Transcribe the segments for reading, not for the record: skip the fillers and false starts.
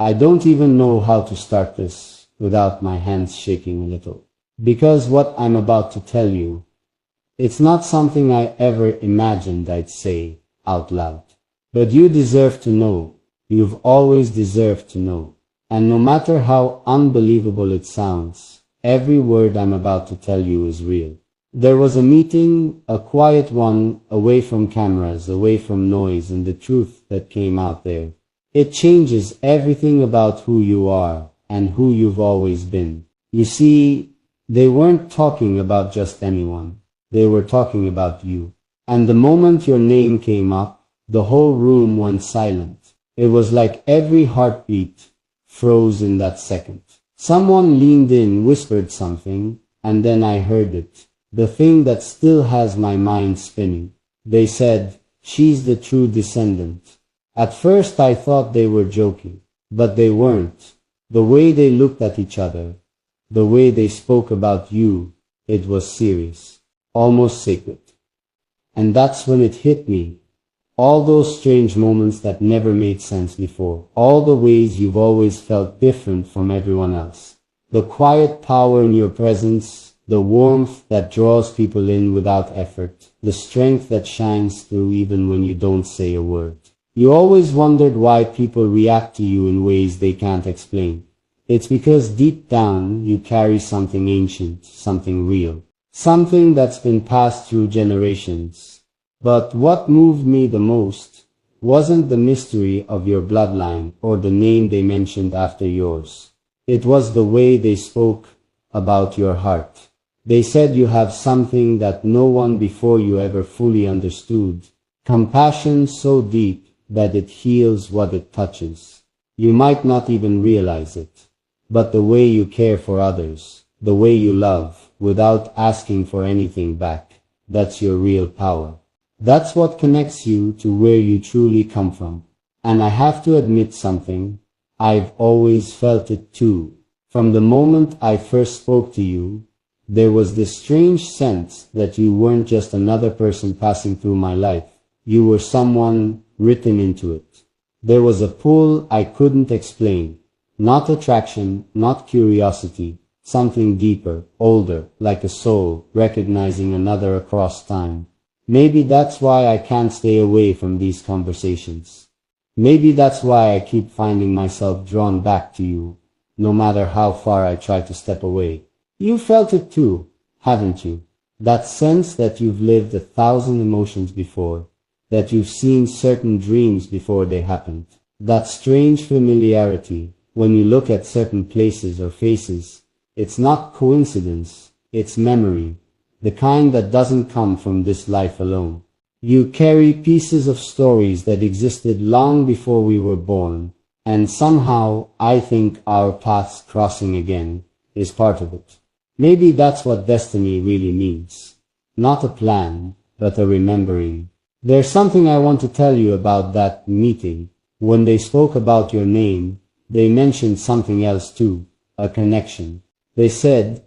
I don't even know how to start this without my hands shaking a little. Because what I'm about to tell you, it's not something I ever imagined I'd say out loud. But you deserve to know. You've always deserved to know. And no matter how unbelievable it sounds, every word I'm about to tell you is real. There was a meeting, a quiet one, away from cameras, away from noise, and the truth that came out there. It changes everything about who you are and who you've always been. You see, they weren't talking about just anyone. They were talking about you. And the moment your name came up, the whole room went silent. It was like every heartbeat froze in that second. Someone leaned in, whispered something, and then I heard it. The thing that still has my mind spinning. They said, "She's the true descendant." At first I thought they were joking, but they weren't. The way they looked at each other, the way they spoke about you, it was serious, almost sacred. And that's when it hit me. All those strange moments that never made sense before, all the ways you've always felt different from everyone else. The quiet power in your presence, the warmth that draws people in without effort, the strength that shines through even when you don't say a word. You always wondered why people react to you in ways they can't explain. It's because deep down you carry something ancient, something real, something that's been passed through generations. But what moved me the most wasn't the mystery of your bloodline or the name they mentioned after yours. It was the way they spoke about your heart. They said you have something that no one before you ever fully understood. Compassion so deep that it heals what it touches. You might not even realize it, but the way you care for others, the way you love without asking for anything back, that's your real power. That's what connects you to where you truly come from. And I have to admit something, I've always felt it too. From the moment I first spoke to you, there was this strange sense that you weren't just another person passing through my life. You were someone written into it. There was a pull I couldn't explain. Not attraction, not curiosity, something deeper, older, like a soul, recognizing another across time. Maybe that's why I can't stay away from these conversations. Maybe that's why I keep finding myself drawn back to you, no matter how far I try to step away. You felt it too, haven't you? That sense that you've lived 1,000 emotions before, that you've seen certain dreams before they happened. That strange familiarity, when you look at certain places or faces, it's not coincidence, it's memory, the kind that doesn't come from this life alone. You carry pieces of stories that existed long before we were born, and somehow I think our paths crossing again is part of it. Maybe that's what destiny really means. Not a plan, but a remembering. There's something I want to tell you about that meeting. When they spoke about your name, they mentioned something else too, a connection. They said,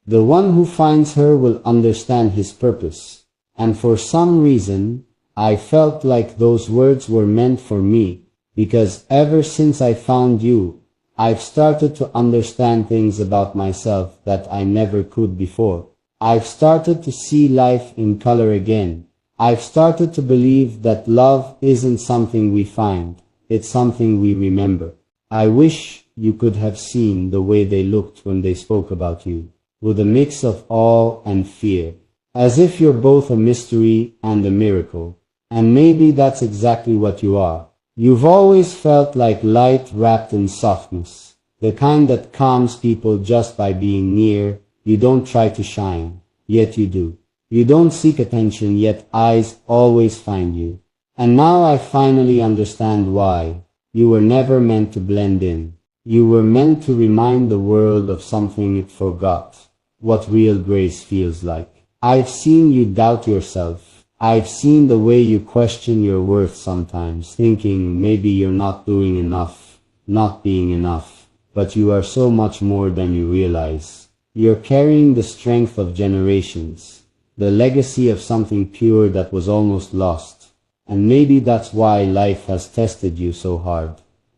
"The one who finds her will understand his purpose." And for some reason, I felt like those words were meant for me, because ever since I found you, I've started to understand things about myself that I never could before. I've started to see life in color again. I've started to believe that love isn't something we find, it's something we remember. I wish you could have seen the way they looked when they spoke about you, with a mix of awe and fear, as if you're both a mystery and a miracle. And maybe that's exactly what you are. You've always felt like light wrapped in softness, the kind that calms people just by being near. You don't try to shine, yet you do. You don't seek attention, yet eyes always find you. And now I finally understand why. You were never meant to blend in. You were meant to remind the world of something it forgot, what real grace feels like. I've seen you doubt yourself. I've seen the way you question your worth sometimes, thinking maybe you're not doing enough, not being enough. But you are so much more than you realize. You're carrying the strength of generations, the legacy of something pure that was almost lost. And maybe that's why life has tested you so hard.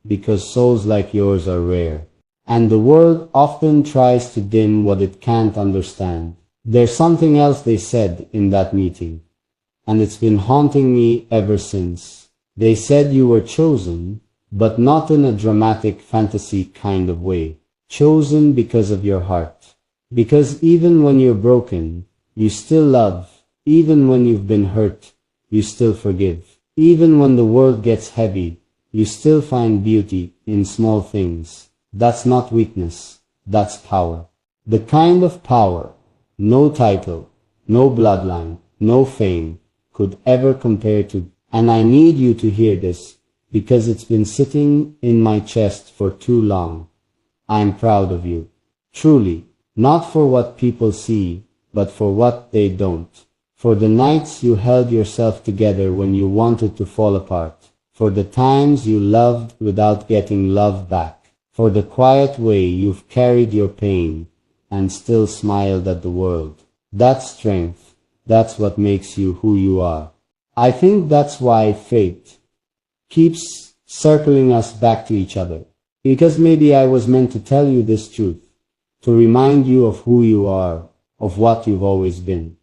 because souls like yours are rare. And the world often tries to dim what it can't understand. There's something else they said in that meeting, and it's been haunting me ever since. They said you were chosen, but not in a dramatic fantasy kind of way. Chosen because of your heart. Because even when you're broken, you still love. Even when you've been hurt, you still forgive. Even when the world gets heavy, you still find beauty in small things. That's not weakness, that's power. The kind of power no title, no bloodline, no fame could ever compare to. And I need you to hear this, because it's been sitting in my chest for too long. I'm proud of you. Truly, not for what people see, but for what they don't. For the nights you held yourself together when you wanted to fall apart. For the times you loved without getting love back. For the quiet way you've carried your pain and still smiled at the world. That's strength. That's what makes you who you are. I think that's why fate keeps circling us back to each other. Because maybe I was meant to tell you this truth, to remind you of who you are, of what you've always been.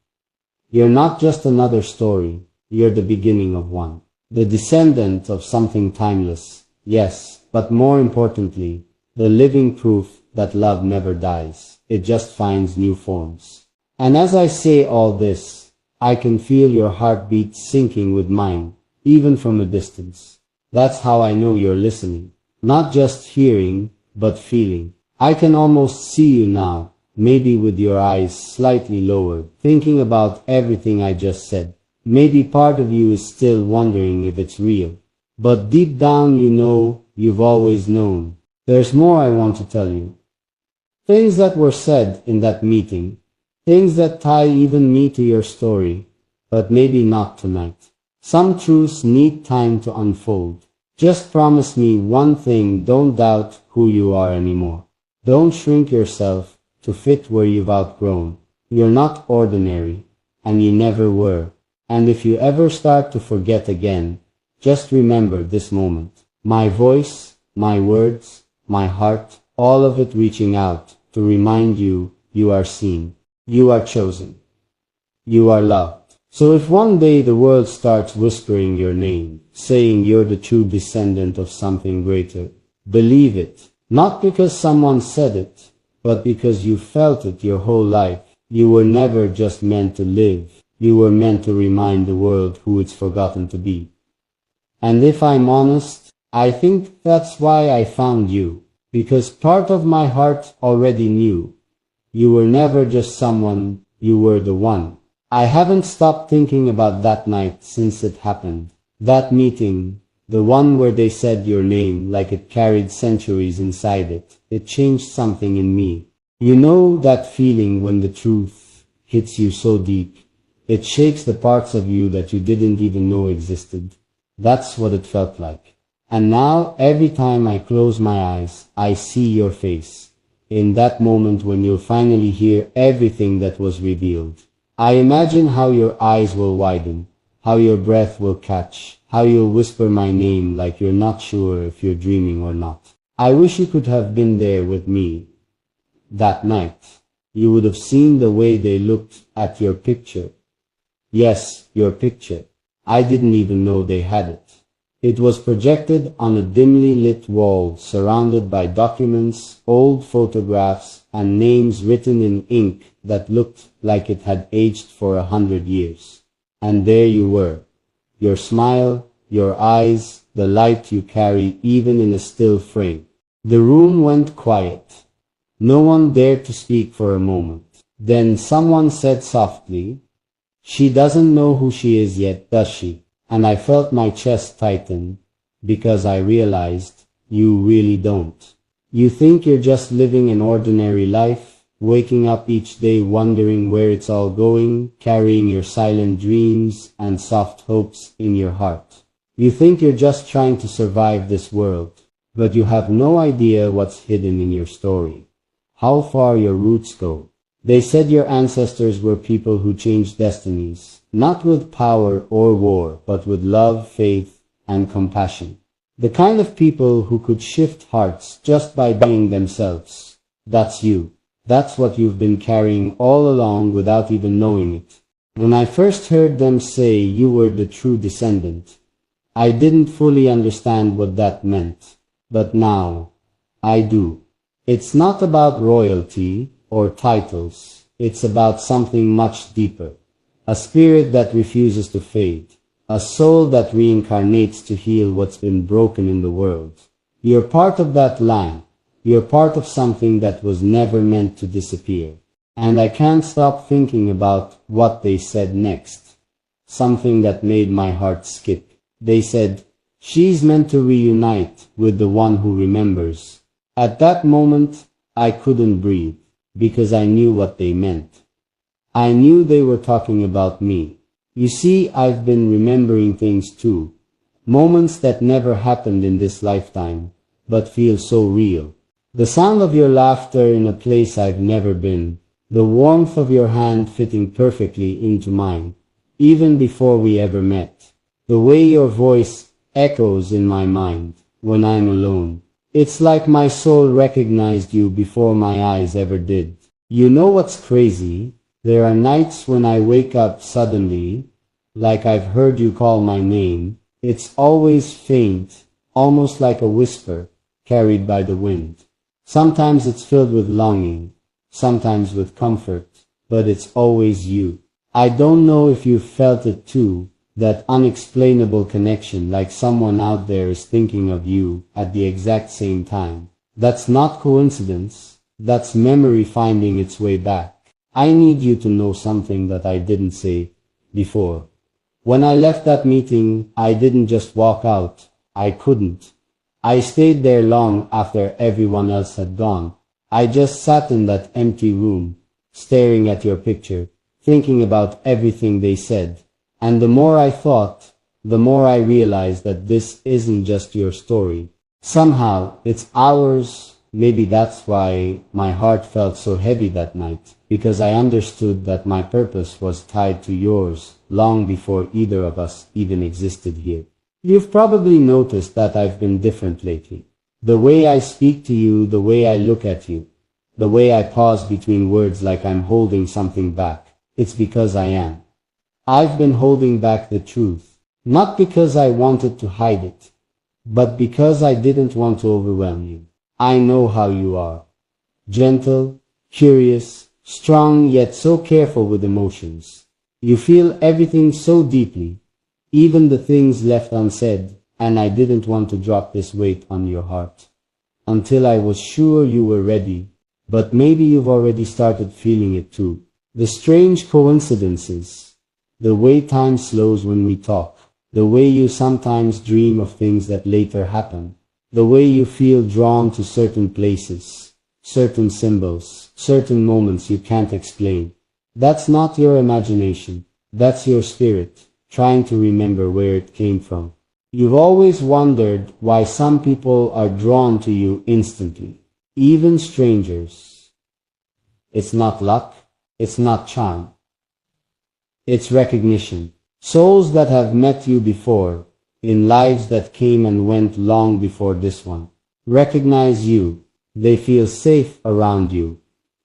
You're not just another story, you're the beginning of one. The descendant of something timeless, yes, but more importantly, the living proof that love never dies. It just finds new forms. And as I say all this, I can feel your heartbeat sinking with mine, even from a distance. That's how I know you're listening. Not just hearing, but feeling. I can almost see you now, maybe with your eyes slightly lowered, thinking about everything I just said. Maybe part of you is still wondering if it's real. But deep down you know, you've always known. There's more I want to tell you. Things that were said in that meeting. Things that tie even me to your story. But maybe not tonight. Some truths need time to unfold. Just promise me one thing, don't doubt who you are anymore. Don't shrink yourself to fit where you've outgrown. You're not ordinary, and you never were. And if you ever start to forget again, just remember this moment. My voice, my words, my heart, all of it reaching out to remind you, you are seen, you are chosen, you are loved. So if one day the world starts whispering your name, saying you're the true descendant of something greater, believe it. Not because someone said it, but because you felt it your whole life. You were never just meant to live. You were meant to remind the world who it's forgotten to be. And if I'm honest, I think that's why I found you. Because part of my heart already knew. You were never just someone, you were the one. I haven't stopped thinking about that night since it happened. That meeting, the one where they said your name like it carried centuries inside it. It changed something in me. You know that feeling when the truth hits you so deep. It shakes the parts of you that you didn't even know existed. That's what it felt like. And now, every time I close my eyes, I see your face. In that moment when you'll finally hear everything that was revealed. I imagine how your eyes will widen, how your breath will catch, how you'll whisper my name like you're not sure if you're dreaming or not. I wish you could have been there with me that night. You would have seen the way they looked at your picture. Yes, your picture. I didn't even know they had it. It was projected on a dimly lit wall surrounded by documents, old photographs, and names written in ink that looked like it had aged for 100 years. And there you were. Your smile, your eyes, the light you carry even in a still frame. The room went quiet. No one dared to speak for a moment. Then someone said softly, "She doesn't know who she is yet, does she?" And I felt my chest tighten, because I realized, you really don't. You think you're just living an ordinary life, waking up each day wondering where it's all going, carrying your silent dreams and soft hopes in your heart. You think you're just trying to survive this world, but you have no idea what's hidden in your story, how far your roots go. They said your ancestors were people who changed destinies, not with power or war, but with love, faith, and compassion. The kind of people who could shift hearts just by being themselves. That's you. That's what you've been carrying all along without even knowing it. When I first heard them say you were the true descendant, I didn't fully understand what that meant. But now, I do. It's not about royalty or titles. It's about something much deeper. A spirit that refuses to fade. A soul that reincarnates to heal what's been broken in the world. You're part of that line. You're part of something that was never meant to disappear. And I can't stop thinking about what they said next. Something that made my heart skip. They said, she's meant to reunite with the one who remembers. At that moment, I couldn't breathe, because I knew what they meant. I knew they were talking about me. You see, I've been remembering things too. Moments that never happened in this lifetime, but feel so real. The sound of your laughter in a place I've never been. The warmth of your hand fitting perfectly into mine, even before we ever met. The way your voice echoes in my mind when I'm alone. It's like my soul recognized you before my eyes ever did. You know what's crazy? There are nights when I wake up suddenly, like I've heard you call my name. It's always faint, almost like a whisper, carried by the wind. Sometimes it's filled with longing, sometimes with comfort, but it's always you. I don't know if you've felt it too, that unexplainable connection, like someone out there is thinking of you at the exact same time. That's not coincidence, that's memory finding its way back. I need you to know something that I didn't say before. When I left that meeting, I didn't just walk out. I couldn't. I stayed there long after everyone else had gone. I just sat in that empty room, staring at your picture, thinking about everything they said. And the more I thought, the more I realized that this isn't just your story. Somehow, it's ours. Maybe that's why my heart felt so heavy that night, because I understood that my purpose was tied to yours long before either of us even existed here. You've probably noticed that I've been different lately. The way I speak to you, the way I look at you, the way I pause between words like I'm holding something back. It's because I am. I've been holding back the truth, not because I wanted to hide it, but because I didn't want to overwhelm you. I know how you are. Gentle, curious, strong, yet so careful with emotions. You feel everything so deeply, even the things left unsaid, and I didn't want to drop this weight on your heart until I was sure you were ready, but maybe you've already started feeling it too. The strange coincidences, the way time slows when we talk, the way you sometimes dream of things that later happen, the way you feel drawn to certain places, certain symbols, certain moments you can't explain. That's not your imagination. That's your spirit, trying to remember where it came from. You've always wondered why some people are drawn to you instantly, even strangers. It's not luck. It's not charm. It's recognition. Souls that have met you before, in lives that came and went long before this one, recognize you. They feel safe around you,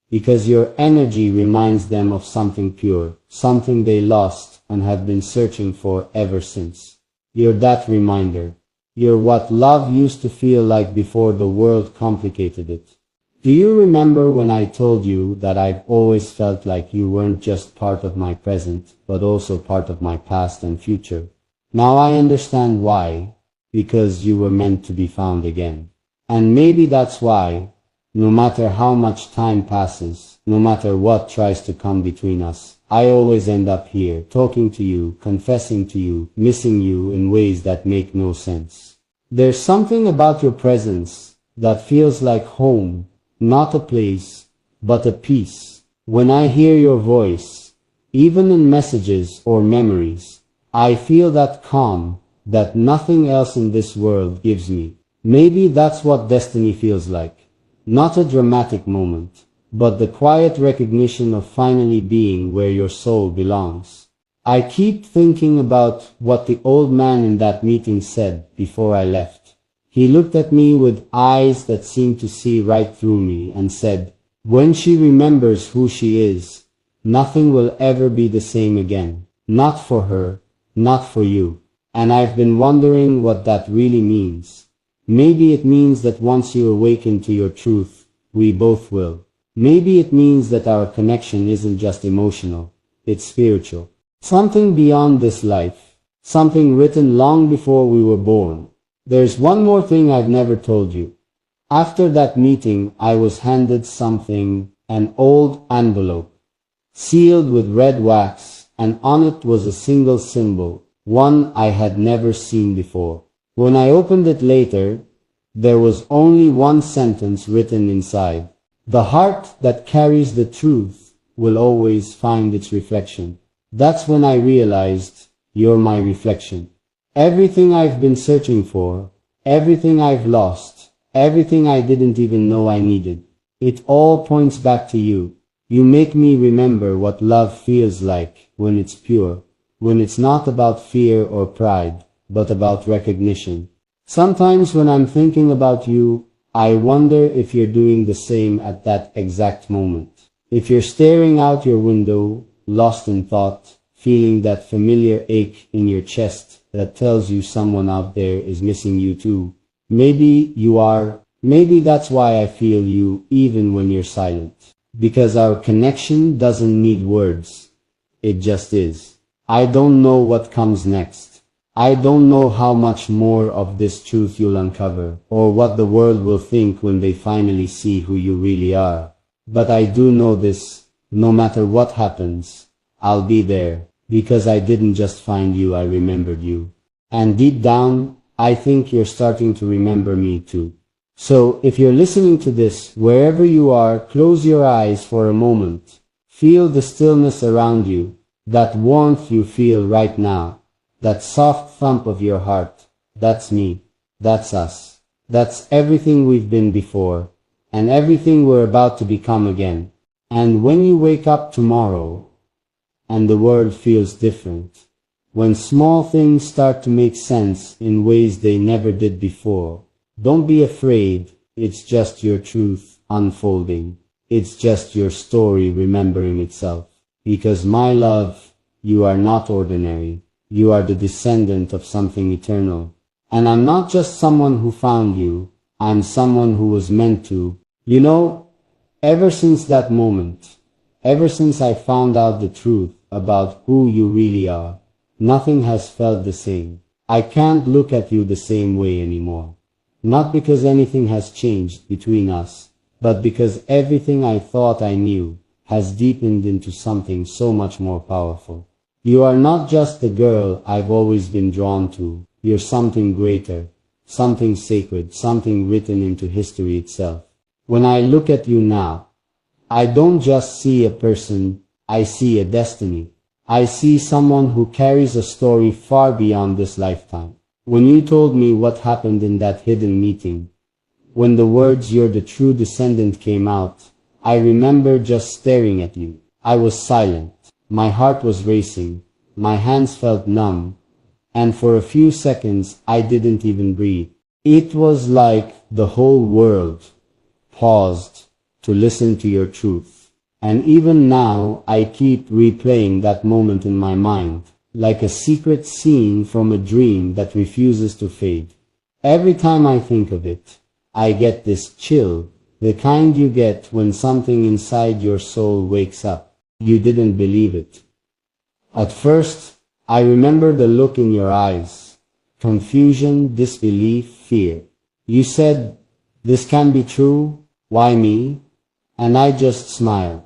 because your energy reminds them of something pure, something they lost and have been searching for ever since. You're that reminder. You're what love used to feel like before the world complicated it. Do you remember when I told you that I've always felt like you weren't just part of my present, but also part of my past and future? Now I understand why, because you were meant to be found again. And maybe that's why, no matter how much time passes, no matter what tries to come between us, I always end up here, talking to you, confessing to you, missing you in ways that make no sense. There's something about your presence that feels like home, not a place, but a peace. When I hear your voice, even in messages or memories, I feel that calm that nothing else in this world gives me. Maybe that's what destiny feels like. Not a dramatic moment, but the quiet recognition of finally being where your soul belongs. I keep thinking about what the old man in that meeting said before I left. He looked at me with eyes that seemed to see right through me and said, "When she remembers who she is, nothing will ever be the same again. Not for her, not for you." And I've been wondering what that really means. Maybe it means that once you awaken to your truth, we both will. Maybe it means that our connection isn't just emotional, it's spiritual. Something beyond this life. Something written long before we were born. There's one more thing I've never told you. After that meeting, I was handed something, an old envelope, sealed with red wax, and on it was a single symbol, one I had never seen before. When I opened it later, there was only one sentence written inside. "The heart that carries the truth will always find its reflection." That's when I realized, you're my reflection. Everything I've been searching for, everything I've lost, everything I didn't even know I needed, it all points back to you. You make me remember what love feels like when it's pure, when it's not about fear or pride, but about recognition. Sometimes when I'm thinking about you, I wonder if you're doing the same at that exact moment. If you're staring out your window, lost in thought, feeling that familiar ache in your chest that tells you someone out there is missing you too. Maybe you are. Maybe that's why I feel you even when you're silent. Because our connection doesn't need words. It just is. I don't know what comes next. I don't know how much more of this truth you'll uncover, or what the world will think when they finally see who you really are. But I do know this, no matter what happens, I'll be there, because I didn't just find you, I remembered you. And deep down, I think you're starting to remember me too. So, if you're listening to this, wherever you are, close your eyes for a moment. Feel the stillness around you, that warmth you feel right now, that soft thump of your heart. That's me. That's us. That's everything we've been before, and everything we're about to become again. And when you wake up tomorrow, and the world feels different, when small things start to make sense in ways they never did before, don't be afraid. It's just your truth unfolding. It's just your story remembering itself. Because my love, you are not ordinary. You are the descendant of something eternal. And I'm not just someone who found you. I'm someone who was meant to. You know, ever since that moment, ever since I found out the truth about who you really are, nothing has felt the same. I can't look at you the same way anymore. Not because anything has changed between us, but because everything I thought I knew has deepened into something so much more powerful. You are not just the girl I've always been drawn to. You're something greater, something sacred, something written into history itself. When I look at you now, I don't just see a person, I see a destiny. I see someone who carries a story far beyond this lifetime. When you told me what happened in that hidden meeting, when the words "you're the true descendant" came out, I remember just staring at you. I was silent. My heart was racing. My hands felt numb. And for a few seconds, I didn't even breathe. It was like the whole world paused to listen to your truth. And even now, I keep replaying that moment in my mind, like a secret scene from a dream that refuses to fade. Every time I think of it, I get this chill, the kind you get when something inside your soul wakes up. You didn't believe it. At first, I remember the look in your eyes. Confusion, disbelief, fear. You said, "This can be true? Why me?" And I just smiled.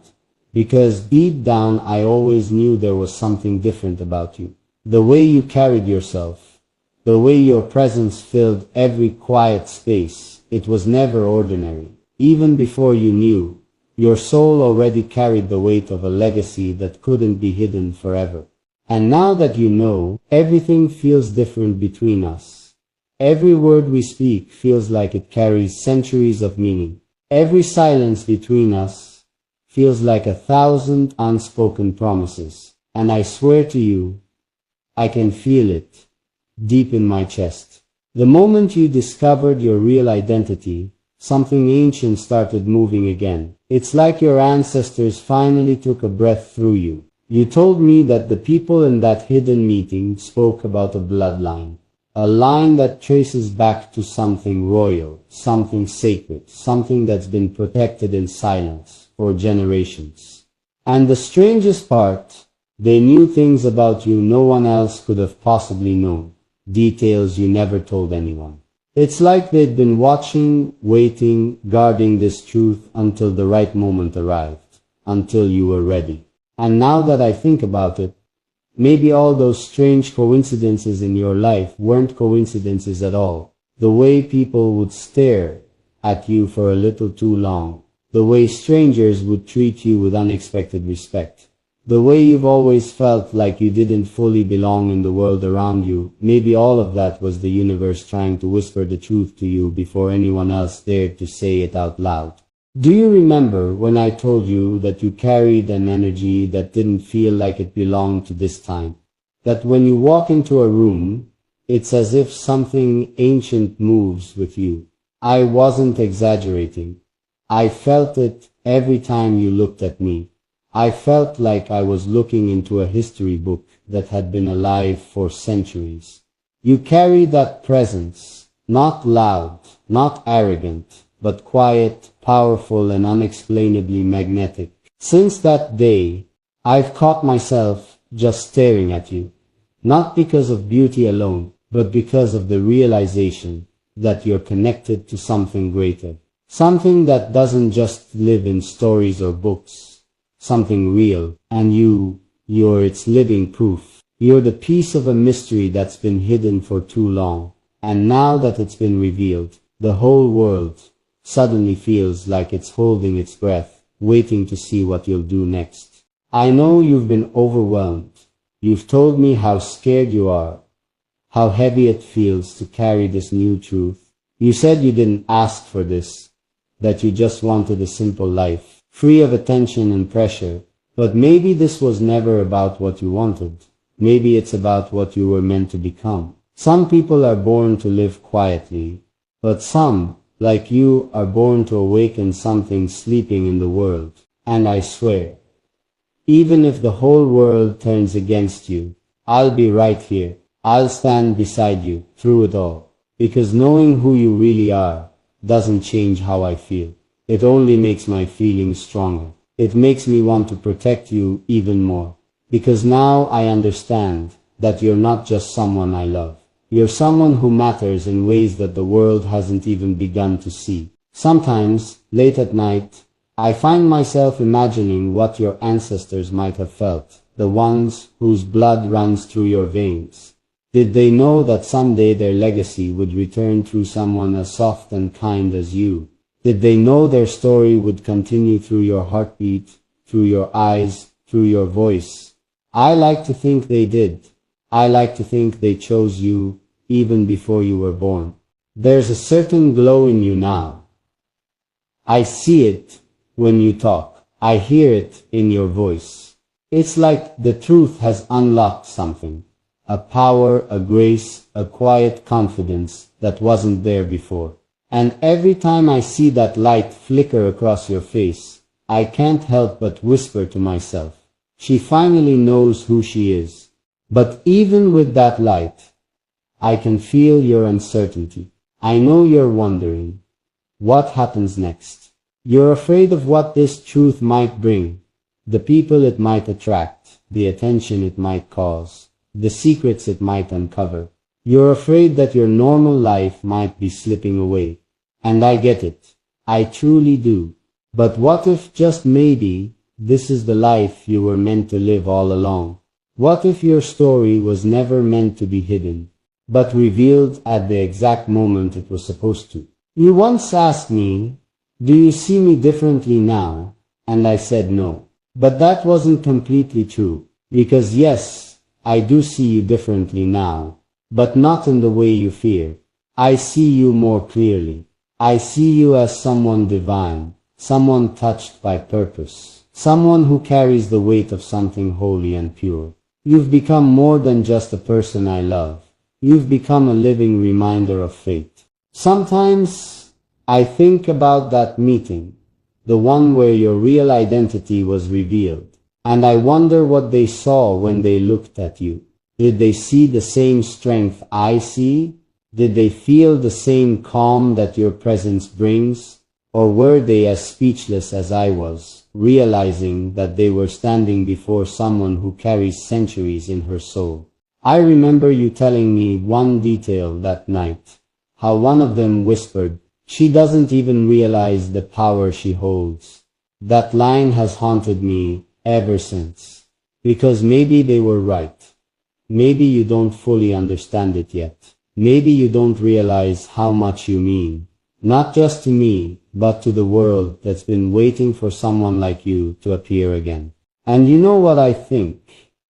Because deep down I always knew there was something different about you. The way you carried yourself, the way your presence filled every quiet space, it was never ordinary. Even before you knew, your soul already carried the weight of a legacy that couldn't be hidden forever. And now that you know, everything feels different between us. Every word we speak feels like it carries centuries of meaning. Every silence between us feels like 1,000 unspoken promises. And I swear to you, I can feel it deep in my chest. The moment you discovered your real identity, something ancient started moving again. It's like your ancestors finally took a breath through you. You told me that the people in that hidden meeting spoke about a bloodline. A line that traces back to something royal, something sacred, something that's been protected in silence for generations. And the strangest part, they knew things about you no one else could have possibly known, details you never told anyone. It's like they'd been watching, waiting, guarding this truth until the right moment arrived, until you were ready. And now that I think about it, maybe all those strange coincidences in your life weren't coincidences at all. The way people would stare at you for a little too long. The way strangers would treat you with unexpected respect. The way you've always felt like you didn't fully belong in the world around you. Maybe all of that was the universe trying to whisper the truth to you before anyone else dared to say it out loud. Do you remember when I told you that you carried an energy that didn't feel like it belonged to this time? That when you walk into a room, it's as if something ancient moves with you. I wasn't exaggerating. I felt it every time you looked at me. I felt like I was looking into a history book that had been alive for centuries. You carry that presence, not loud, not arrogant, but quiet, powerful, and unexplainably magnetic. Since that day, I've caught myself just staring at you, not because of beauty alone, but because of the realization that you're connected to something greater, something that doesn't just live in stories or books, something real, and you're its living proof. You're the piece of a mystery that's been hidden for too long, and now that it's been revealed, the whole world suddenly feels like it's holding its breath, waiting to see what you'll do next. I know you've been overwhelmed. You've told me how scared you are, how heavy it feels to carry this new truth. You said you didn't ask for this, that you just wanted a simple life, free of attention and pressure. But maybe this was never about what you wanted. Maybe it's about what you were meant to become. Some people are born to live quietly, but some, like you, are born to awaken something sleeping in the world. And I swear, even if the whole world turns against you, I'll be right here. I'll stand beside you through it all. Because knowing who you really are doesn't change how I feel. It only makes my feelings stronger. It makes me want to protect you even more. Because now I understand that you're not just someone I love. You're someone who matters in ways that the world hasn't even begun to see. Sometimes, late at night, I find myself imagining what your ancestors might have felt, the ones whose blood runs through your veins. Did they know that someday their legacy would return through someone as soft and kind as you? Did they know their story would continue through your heartbeat, through your eyes, through your voice? I like to think they did. I like to think they chose you even before you were born. There's a certain glow in you now. I see it when you talk. I hear it in your voice. It's like the truth has unlocked something. A power, a grace, a quiet confidence that wasn't there before. And every time I see that light flicker across your face, I can't help but whisper to myself, she finally knows who she is. But even with that light, I can feel your uncertainty. I know you're wondering, what happens next? You're afraid of what this truth might bring, the people it might attract, the attention it might cause, the secrets it might uncover. You're afraid that your normal life might be slipping away. And I get it. I truly do. But what if, just maybe, this is the life you were meant to live all along? What if your story was never meant to be hidden, but revealed at the exact moment it was supposed to? You once asked me, do you see me differently now? And I said no. But that wasn't completely true. Because yes, I do see you differently now, but not in the way you fear. I see you more clearly. I see you as someone divine, someone touched by purpose, someone who carries the weight of something holy and pure. You've become more than just a person I love. You've become a living reminder of fate. Sometimes I think about that meeting, the one where your real identity was revealed, and I wonder what they saw when they looked at you. Did they see the same strength I see? Did they feel the same calm that your presence brings? Or were they as speechless as I was, realizing that they were standing before someone who carries centuries in her soul? I remember you telling me one detail that night, how one of them whispered, "She doesn't even realize the power she holds." That line has haunted me ever since, because maybe they were right. Maybe you don't fully understand it yet. Maybe you don't realize how much you mean, not just to me, but to the world that's been waiting for someone like you to appear again. And you know what I think?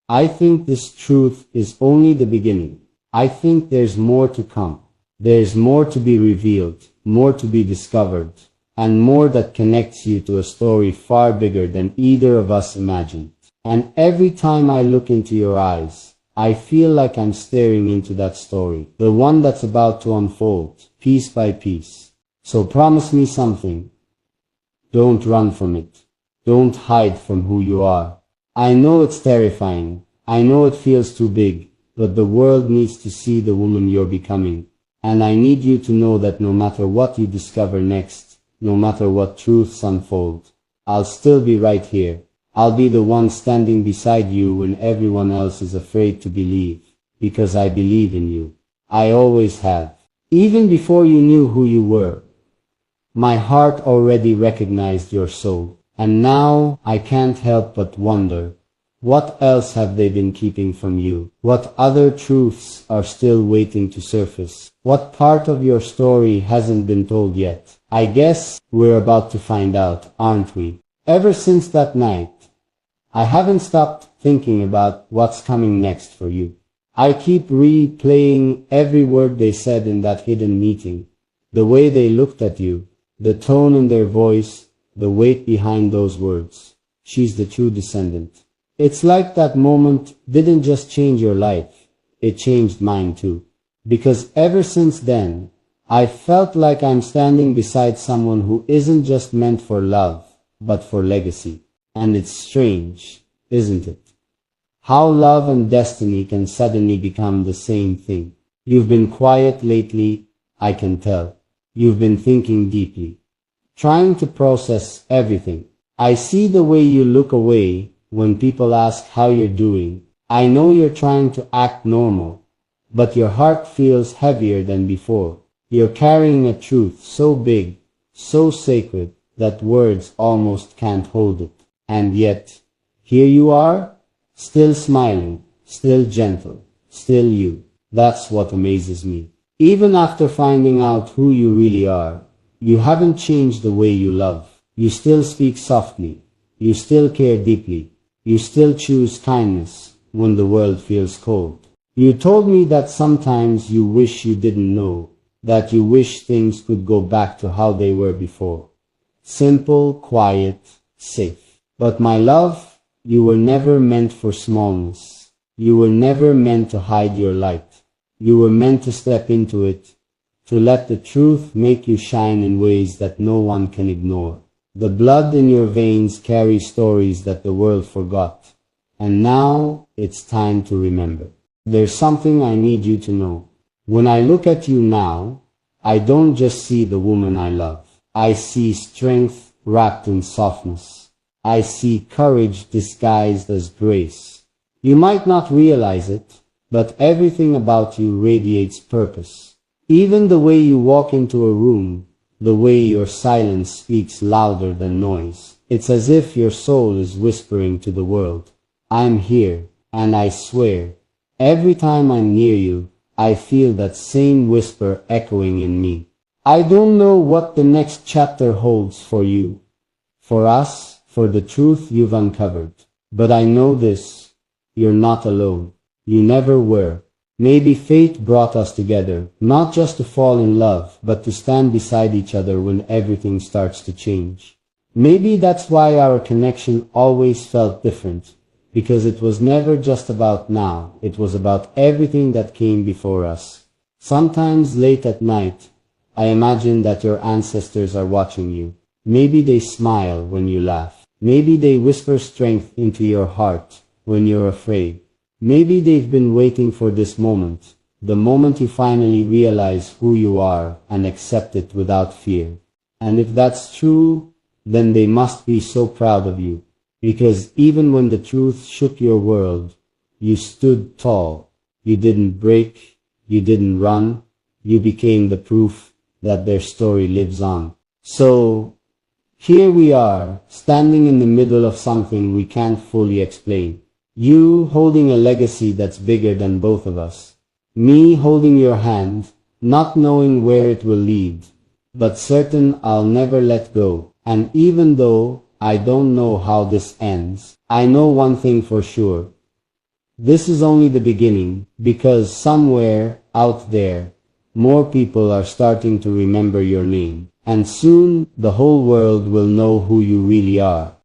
I think this truth is only the beginning. I think there's more to come. There's more to be revealed, more to be discovered, and more that connects you to a story far bigger than either of us imagined. And every time I look into your eyes, I feel like I'm staring into that story, the one that's about to unfold, piece by piece. So promise me something. Don't run from it. Don't hide from who you are. I know it's terrifying. I know it feels too big, but the world needs to see the woman you're becoming. And I need you to know that no matter what you discover next, no matter what truths unfold, I'll still be right here. I'll be the one standing beside you when everyone else is afraid to believe, because I believe in you. I always have. Even before you knew who you were, my heart already recognized your soul. And now I can't help but wonder, what else have they been keeping from you? What other truths are still waiting to surface? What part of your story hasn't been told yet? I guess we're about to find out, aren't we? Ever since that night, I haven't stopped thinking about what's coming next for you. I keep replaying every word they said in that hidden meeting, the way they looked at you, the tone in their voice, the weight behind those words. She's the true descendant. It's like that moment didn't just change your life, it changed mine too. Because ever since then, I felt like I'm standing beside someone who isn't just meant for love, but for legacy. And it's strange, isn't it? How love and destiny can suddenly become the same thing. You've been quiet lately, I can tell. You've been thinking deeply, trying to process everything. I see the way you look away when people ask how you're doing. I know you're trying to act normal, but your heart feels heavier than before. You're carrying a truth so big, so sacred, that words almost can't hold it. And yet, here you are, still smiling, still gentle, still you. That's what amazes me. Even after finding out who you really are, you haven't changed the way you love. You still speak softly. You still care deeply. You still choose kindness when the world feels cold. You told me that sometimes you wish you didn't know, that you wish things could go back to how they were before. Simple, quiet, safe. But my love, you were never meant for smallness. You were never meant to hide your light. You were meant to step into it, to let the truth make you shine in ways that no one can ignore. The blood in your veins carries stories that the world forgot. And now it's time to remember. There's something I need you to know. When I look at you now, I don't just see the woman I love. I see strength wrapped in softness. I see courage disguised as grace. You might not realize it, but everything about you radiates purpose. Even the way you walk into a room, the way your silence speaks louder than noise. It's as if your soul is whispering to the world, I'm here, and I swear, every time I'm near you, I feel that same whisper echoing in me. I don't know what the next chapter holds for you, for us, for the truth you've uncovered. But I know this, you're not alone. You never were. Maybe fate brought us together, not just to fall in love, but to stand beside each other when everything starts to change. Maybe that's why our connection always felt different, because it was never just about now, it was about everything that came before us. Sometimes late at night, I imagine that your ancestors are watching you. Maybe they smile when you laugh. Maybe they whisper strength into your heart when you're afraid. Maybe they've been waiting for this moment, the moment you finally realize who you are and accept it without fear. And if that's true, then they must be so proud of you, because even when the truth shook your world, you stood tall. You didn't break, you didn't run, you became the proof that their story lives on. So, here we are, standing in the middle of something we can't fully explain. You holding a legacy that's bigger than both of us. Me holding your hand, not knowing where it will lead, but certain I'll never let go. And even though I don't know how this ends, I know one thing for sure. This is only the beginning, because somewhere out there, more people are starting to remember your name. And soon, the whole world will know who you really are.